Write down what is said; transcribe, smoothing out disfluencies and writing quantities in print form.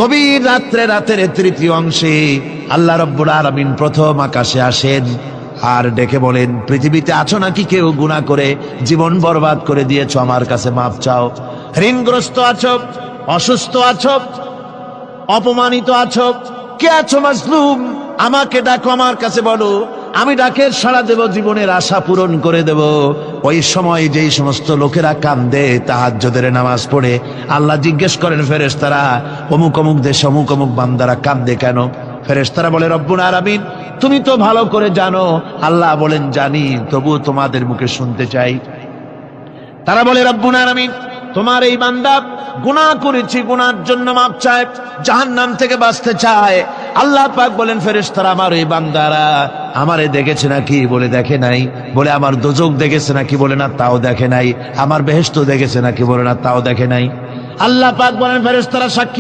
গভীর রাত্রে, রাতের তৃতীয় অংশে আল্লাহ রাব্বুল আলামিন প্রথম আকাশে আসেন আর ডেকে বলেন, পৃথিবীতে আছো নাকি কেউ গুনাহ করে জীবন বরবাদ করে দিয়েছো, আমার কাছে মাফ চাও। ঋণগ্রস্ত আছো, অসুস্থ আছো, অপমানিত আছো, কে আছো মাজলুম, আমাকে ডাকো, আমার কাছে বলো, আমি ডাকের সাড়া দেব, জীবনের আশা পূরণ করে দেব। ওই সময় যেই সমস্ত লোকেরা কান্দে তাহাজ্জুদের নামাজ পড়ে, আল্লাহ জিজ্ঞেস করেন ফেরেশতারা, অমুক অমুক দেশ অমুক অমুক বান্দারা কান্দে কেন? ফেরেশতারা বলে, রব্বুল আলামিন তুমি তো ভালো করে জানো। আল্লাহ বলেন, জানি, তবুও তোমাদের মুখে শুনতে চাই। তারা বলে, রব্বুল আলামিন তোমার এই বান্দা গুনাহ করেছি, গুনার জন্য মাপ চায়, জাহান্নাম থেকে বাঁচতে চায়। আল্লাহ পাক বলেন, ফেরেশতারা আমার এই বান্দারা আমারে দেখেছে নাকি? বলে দেখে নাই। বলে আমার দোজখ দেখেছে নাকি? বলে না, তাও দেখে নাই। আমার বেহেশত দেখেছে নাকি? বলে না, তাও দেখে নাই। আল্লাহ পাক বলেন, ফেরেশতারা সাক্ষী